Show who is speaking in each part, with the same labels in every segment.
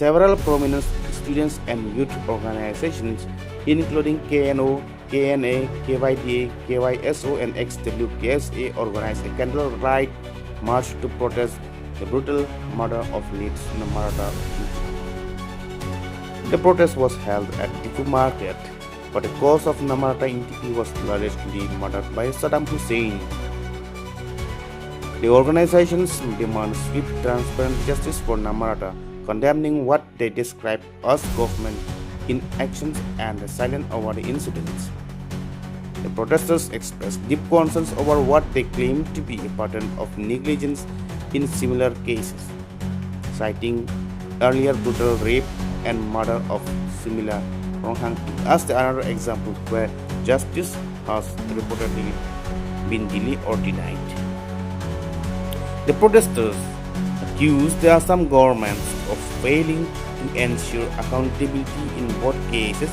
Speaker 1: Several prominent students and youth organizations, including KNO, KNA, KYDA, KYSO, and XWKSA, organized a candlelight march to protest the brutal murder of late Namrata. The protest was held at Ingtipi market, but the cause of Namrata Ingtipi was allegedly murdered by Saddam Hussein. The organizations demand swift, transparent justice for Namrata, condemning what they describe as government inactions and silent over the incidents. The protesters expressed deep concerns over what they claim to be a pattern of negligence in similar cases, citing earlier brutal rape and murder of similar Ronghang as the another example where justice has reportedly been delayed or denied. The protesters accused the Assam government of failing to ensure accountability in both cases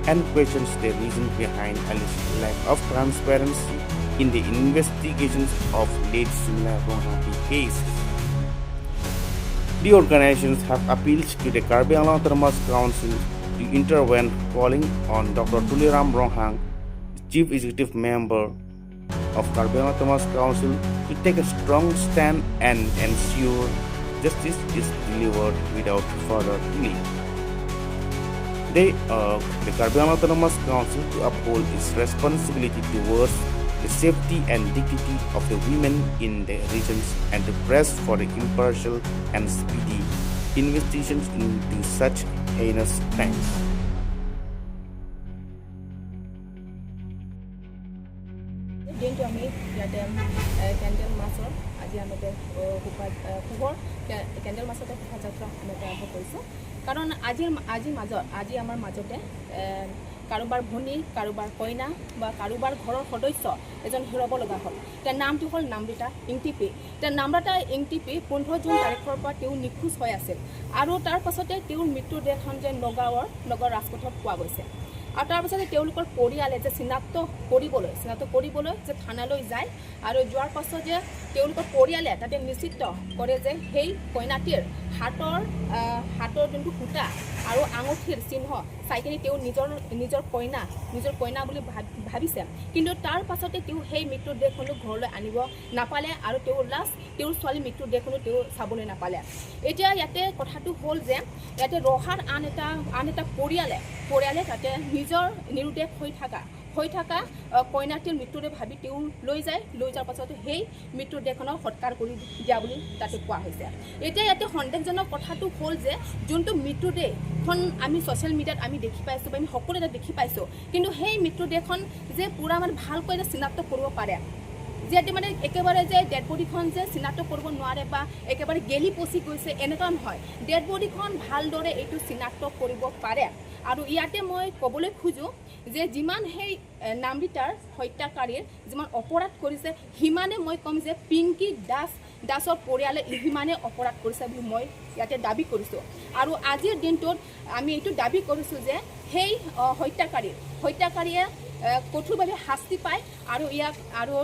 Speaker 1: and questions the reason behind alleged lack of transparency in the investigations of late similar Ronghang cases. The organizations have appealed to the Karbi Anglong Autonomous Council to intervene, calling on Dr. Tuliram Ronghang, Chief Executive Member of Karbi Anglong Autonomous Council, to take a strong stand and ensure justice is delivered without further delay. They urge the Karbi Anglong Autonomous Council to uphold its responsibility towards the safety and dignity of the women in the regions and to press for the impartial and speedy investigations into such heinous crimes.
Speaker 2: দিনটো আমি ইয়াতে candle মাছৰ আজি আমি candle মাছতে শোভাযাত্ৰা আমি আৰম্ভ কৰিছোঁ কাৰণ আজি আমাৰ মাজতে কাৰোবাৰ ভনী কাৰোবাৰ কইনা বা কাৰোবাৰ ঘৰৰ সদস্য এজন হেৰুৱাব লগা হ'ল তাৰ নামটো হ'ল নামৃতা ইংটিপি তাৰ নামৃতা ইংটিপি 15 জুন তাৰিখৰ পৰা তেওঁ নিখোজ হৈ আছিল আৰু তাৰ পাছতে তেওঁৰ মৃত্যুৰ দেহখন যে নগৰ ৰাজপথত পোৱা গৈছে আৰু তাৰ পাছতে তেওঁলোকৰ পৰিয়ালে যে চিনাক্ত কৰিবলৈ যে থানালৈ যায় আৰু যোৱাৰ পাছত যে তেওঁলোকৰ পৰিয়ালে তাতে নিশ্চিত কৰে যে সেই কইনাটিৰ হাতৰ যোনটো সূতা আৰু আঙুঠিৰ চিহ্ন চাইকিনি তেওঁ নিজৰ কইনা বুলি ভাবিছে কিন্তু তাৰ পাছতে তেওঁ সেই মৃত্যুৰ দেহখনো ঘৰলৈ আনিব নাপালে আৰু তেওঁৰ ছোৱালী মৃত্যুৰ দেহখনো তেওঁ চাবলৈ নাপালে এতিয়া ইয়াতে কথাটো হ'ল যে ইয়াতে ৰহাৰ আন এটা পৰিয়ালে তাতে নিজৰ নিৰুদ্দেশ হৈ থকা কইনাটিৰ মৃত্যুৰে ভাবি তেওঁ লৈ যোৱাৰ পাছতে সেই মৃত্যুৰ দেহখনক সৎকাৰ কৰি দিয়া বুলি তাতে কোৱা হৈছে এতিয়া ইয়াতে সন্দেহজনক কথাটো হ'ল যে যোনটো মৃত্যুৰ দেহখন আমি ছ'চিয়েল মিডিয়াত আমি দেখি পাইছোঁ বা আমি সকলোৱে দেখি পাইছোঁ কিন্তু সেই মৃত্যুৰ দেহখন যে পূৰা মানে ভালকৈ চিনাক্ত কৰিব পাৰে যিহেতু মানে একেবাৰে যে ডেড বডিখন যে চিনাক্ত কৰিব নোৱাৰে বা একেবাৰে গেলি পচি গৈছে এনেকুৱা নহয় ডেড বডিখন ভালদৰে এইটো চিনাক্ত কৰিব পাৰে আৰু ইয়াতে মই ক'বলৈ খোজোঁ যে যিমান সেই নামৃতাৰ হত্যাকাৰীৰ যিমান অপৰাধ কৰিছে সিমানে মই ক'ম যে পিংকি দাসৰ পৰিয়ালে সিমানে অপৰাধ কৰিছে বুলি মই ইয়াতে দাবী কৰিছোঁ আৰু আজিৰ দিনটোত আমি এইটো দাবী কৰিছোঁ যে সেই হত্যাকাৰীয়ে কঠোৰভাৱে শাস্তি পায় আৰু ইয়াক আৰু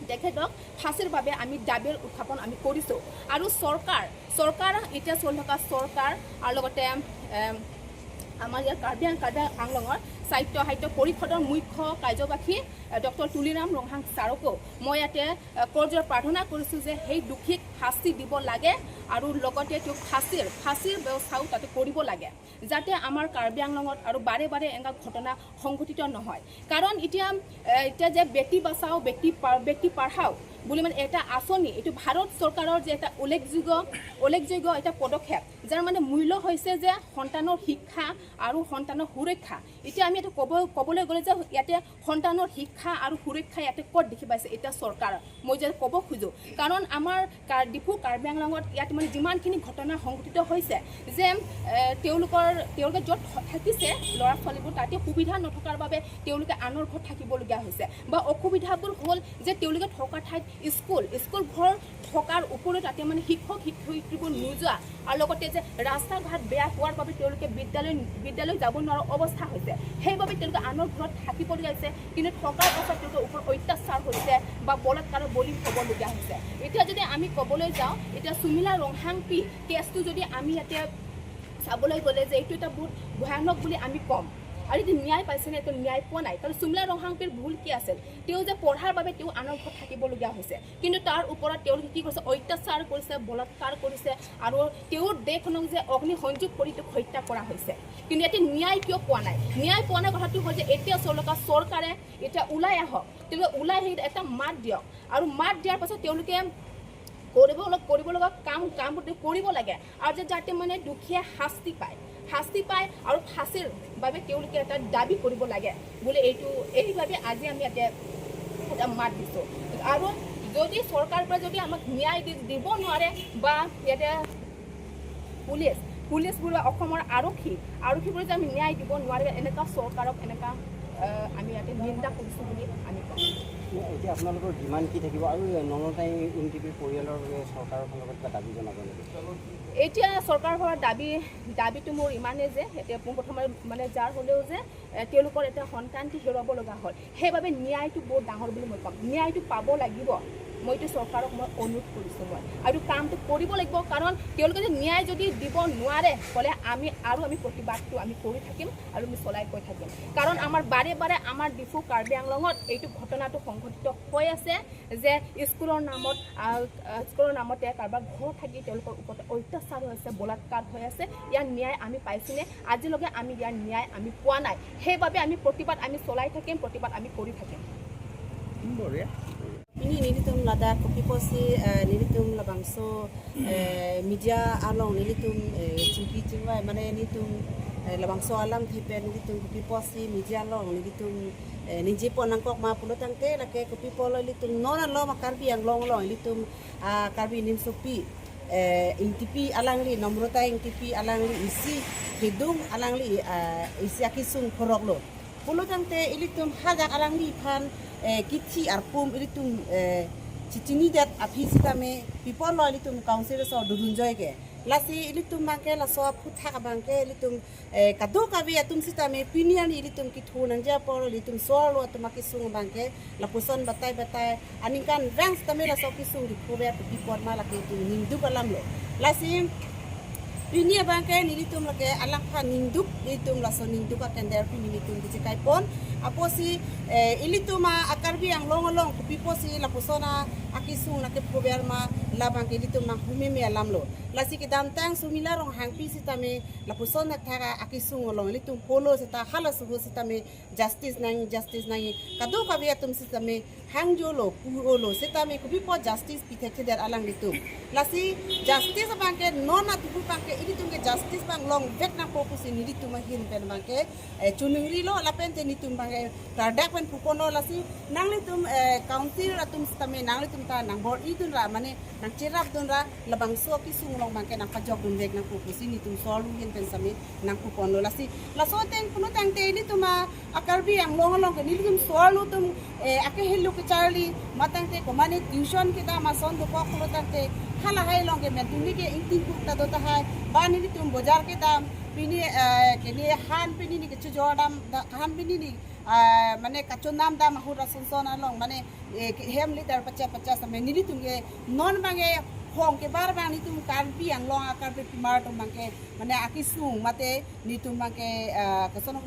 Speaker 2: তেখেতক ফাঁচীৰ বাবে আমি দাবীৰ উত্থাপন আমি কৰিছোঁ আৰু চৰকাৰ এতিয়া চলি থকা চৰকাৰ আৰু লগতে আমাৰ ইয়াৰ কাৰ্বি আংলঙৰ সাহিত্য পৰিষদৰ মুখ্য কাৰ্যবাহী ডক্টৰ তুলিৰাম ৰংহাং ছাৰকো মই ইয়াতে কৰজোৰ প্ৰাৰ্থনা কৰিছোঁ যে সেই দোষীক শাস্তি দিব লাগে আৰু লগতে তেওঁক ফাঁচীৰ ব্যৱস্থাও তাতে কৰিব লাগে যাতে আমাৰ কাৰ্বি আংলঙত আৰু বাৰে এনেকুৱা ঘটনা সংঘটিত নহয় কাৰণ এতিয়া যে বেটি বাচাও বেটি পঢ়াও বুলি মানে এটা আঁচনি এইটো ভাৰত চৰকাৰৰ যে এটা উল্লেখযোগ্য এটা পদক্ষেপ যাৰ মানে মূল্য হৈছে যে সন্তানৰ শিক্ষা আৰু সন্তানৰ সুৰক্ষা এতিয়া আমি এটা ক'বলৈ গ'লে যে ইয়াতে সন্তানৰ শিক্ষা আৰু সুৰক্ষা ইয়াতে ক'ত দেখি পাইছে এতিয়া চৰকাৰ মই যে ক'ব খোজোঁ কাৰণ আমাৰ ডিফু কাৰ্বি আংলঙত ইয়াত মানে যিমানখিনি ঘটনা সংঘটিত হৈছে যে তেওঁলোকে য'ত থাকিছে ল'ৰা ছোৱালীবোৰ তাতে সুবিধা নথকাৰ বাবে তেওঁলোকে আনৰ ঘৰত থাকিবলগীয়া হৈছে বা অসুবিধাবোৰ হ'ল যে তেওঁলোকে থকা ঠাইত স্কুল ঘৰ থকাৰ উপৰিও তাতে মানে শিক্ষয়িত্ৰীবোৰ নোযোৱা আৰু লগতে যে ৰাস্তা ঘাট বেয়া হোৱাৰ বাবে তেওঁলোকে বিদ্যালয় যাব নোৱাৰা অৱস্থা হৈছে সেইবাবে তেওঁলোকে আনৰ ঘৰত থাকিবলগীয়া হৈছে কিন্তু থকাৰ পাছত তেওঁলোকৰ ওপৰত অত্যাচাৰ হৈছে বা বলাৎকাৰৰ বলি হ'বলগীয়া হৈছে এতিয়া যদি আমি ক'বলৈ যাওঁ এতিয়া সুমিলা ৰংহাং পি কেছটো যদি আমি ইয়াতে চাবলৈ গ'লে যে এইটো এটা বহুত ভয়ানক বুলি আমি ক'ম আৰু এইটো ন্যায় পাইছেনে এইটো ন্যায় পোৱা নাই কাৰণ চুমলা ৰহাংপীৰ ভুল কি আছিল তেওঁ যে পঢ়াৰ বাবে তেওঁ আনৰ ঘৰত থাকিবলগীয়া হৈছে কিন্তু তাৰ ওপৰত তেওঁলোকে কি কৰিছে অত্যাচাৰ কৰিছে বলাৎকাৰ কৰিছে আৰু তেওঁৰ দেশখনক যে অগ্নি সংযোগ কৰি তেওঁক হত্যা কৰা হৈছে কিন্তু এতিয়া ন্যায় কিয় পোৱা নাই ন্যায় পোৱা নাই কথাটো হ'ল যে এতিয়া চৰকাৰে এতিয়া ওলাই আহক তেওঁলোকে ওলাই আহি এটা মাত দিয়ক আৰু মাত দিয়াৰ পাছত তেওঁলোকে কৰিব লগা কামবোৰ কৰিব লাগে আৰু যে যাতে মানে দুখীয়া শাস্তি পায় আৰু ফাঁচিৰ বাবে তেওঁলোকে এটা দাবী কৰিব লাগে বুলি এইভাৱে আজি আমি ইয়াতে এটা মাত দিছোঁ আৰু যদি চৰকাৰৰ পৰা যদি আমাক ন্যায় দিব নোৱাৰে বা ইয়াতে পুলিচবোৰ অসমৰ আৰক্ষীবোৰে যে আমি ন্যায় দিব নোৱাৰে এনেকুৱা চৰকাৰক এনেকুৱা আমি ইয়াতে নিন্দা কৰিছোঁ বুলি আমি কওঁ
Speaker 3: এতিয়া আপোনালোকৰ ডিমাণ্ড কি থাকিব আৰু ননতাই ইংটিপিৰ পৰিয়ালৰ বাবে চৰকাৰৰ ফালৰ পৰা কিবা দাবী জনাব নেকি
Speaker 2: এতিয়া চৰকাৰৰ পৰা দাবীটো মোৰ ইমানেই যে এতিয়া পোনপ্ৰথমে মানে যাৰ হ'লেও যে তেওঁলোকৰ এটা সন্তানটি হেৰুৱাব লগা হ'ল সেইবাবে ন্যায়টো বহুত ডাঙৰ বুলি মই ক'ম ন্যায়টো পাব লাগিব মইতো চৰকাৰক মই অনুৰোধ কৰিছোঁ আৰু কামটো কৰিব লাগিব কাৰণ তেওঁলোকে যদি ন্যায় যদি দিব নোৱাৰে হ'লে আমি প্ৰতিবাদটো আমি কৰি থাকিম আৰু আমি চলাই গৈ থাকিম কাৰণ আমাৰ বাৰে আমাৰ ডিফু কাৰ্বি আংলঙত এইটো ঘটনাটো সংঘটিত হৈ আছে যে স্কুলৰ নামতে কাৰোবাৰ ঘৰ থাকি তেওঁলোকৰ ওপৰত অত্যাচাৰ হৈ আছে বলাৎকাৰ হৈ আছে ইয়াৰ ন্যায় আমি পাইছোনে আজিলৈকে আমি ইয়াৰ ন্যায় আমি পোৱা নাই সেইবাবে আমি প্ৰতিবাদ আমি চলাই থাকিম প্ৰতিবাদ আমি কৰি থাকিম
Speaker 4: ini nilitum lada kopi posi nilitum labangso media along nilitum cingki cingwai mana nilitum labangso alam thipe nilitum kopi posi media along nilitum ninje ponangkok ma pulotangte lake kopi polo nilitum nona lo makarbi yang long nilitum karbi nimsupi Ingtipi alangli Namrata Ingtipi alangli isi hidung alangli isi akisung koroklo pulotangte ilitum hajak alangli pan kici arpum ilitum cicini dat apisitame people ilitum council so dudunjoy ke lasi ilitum mangke la so phutha bangke ilitum kadu kabi atum sitame pinian ilitum kithunan ja por ilitum solo atumaki sung bangke la puson batai aninkan ranks tame la so kisung dikhobe people ma la ke nindu kalam lo lasi Pinia bangke nilitum lake alang pa ninduk ilitum la so ninduk ka kender pinitum dikai pon aposi ilituma akarbi ang long kupiposi la pusona akisung na ke proberma labang ilituma humimi alamlo lasi ke damtang sumila rong hangpi sitame la pusona thaga akisung long ilitum polo sita hala suhu sitame justice nang kadu kabiatum sitame hangjolo puolo sitame kupipo justice pithe der alang litum lasi justice bangke nona tupu bangke ilitum ke justice bang long vet na popusi nilituma hin pen bangke chunungli lo lapente nitum kardak pen pukono lasi nanglitum council atum stame nanglitum ta nang board idun ra mane nang cerap dun ra labang so ki sunglong bangke nang pajok dun vek nang pupusi nitum solu hin pen same nang pukono lasi laso teng puno tang te ni tuma akarbi ang long ke nitum solu tum ake helu ke charlie matang te ko mane tuition ke ta ma son do ko puno tang te hala hai long ke metuni ke intin pukta do ta hai ba ni tum bazar ke dam pini ke ni han pini ni ke chujodam han pini ni mane kachonam da mahura sonsona long mane hem liter 50 sampai nili tungge non bange hong ke bar bang ni tum karbi ang long akar pe pimar to bangke mane akisung mate ni tum bangke kasono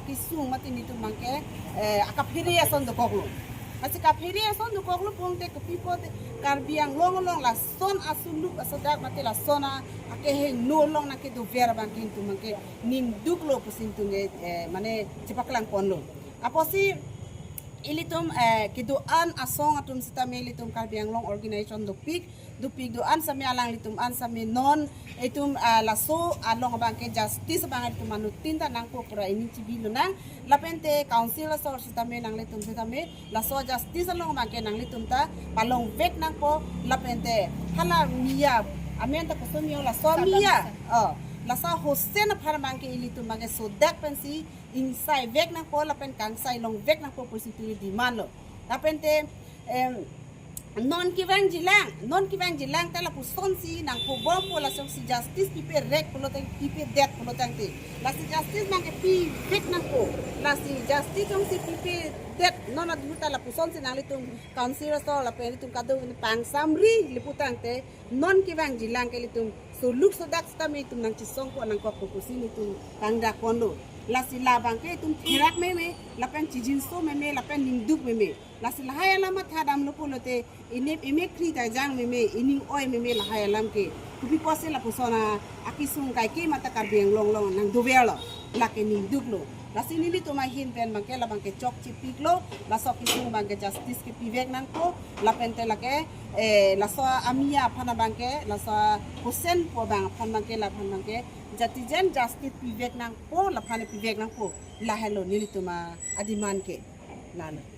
Speaker 4: akisung mate ni tum bangke akapiri ason do koklo Kasi kapiri ason do koklo pongte kapipo karbi ang long la son asuluk asodak mate la sona akehe no long na ke do vera bangkin tum bangke nin duklo pusin tunge mane cipaklang ponlo aposi ilitum kiduan asong atum sitame ilitum karbiang long organization do pig doan sami alang litum an sami non itum laso along bangke justice bangat kumanutin ta nang pura ini cibilo nang lapente council so sitame nang litum sitame laso justice along bangke nang litum ta palong vek nang po lapente hala mia amen ta kusumio laso mia lasa hosten parmangke ilitum bangke sodak pensi insai vek nang po lapen kangsai long vek nang po positu di mano lapente non kivang jilang tala puson si nang po bom po lasong si justice pipe rek pulotang pipe det pulotang ti lasi justice mang pi vek nang po lasi justiceong si pipe det non adhuta la puson si nang litung council so la pe litung kadu pang samri liputang te non kivang jilang ke litung so look so dak sta me tum nang chi song ko nang ko ko si ni tum tang da kon lo la si la bang ke tum thirak me la pen chi jin so me la pen ning duk me la si la haya lama tha dam lo polo te ine kri ta jang me ining oi me la haya lam ke kupi pose la pusona akisung kai ke mata kar beng long nang do velo la ke ning duk lo la si ni to ma hin pen bang ke la bang ke chok chi pik lo la so kisung bang ke justice ke pivek nang ko la pen te la ke la so amia phana bang ke la so hosen po bang phan bang ke la phan bang ke jati jen justice pivek nang po la phane pivek nang po la hello ni to ma adiman ke la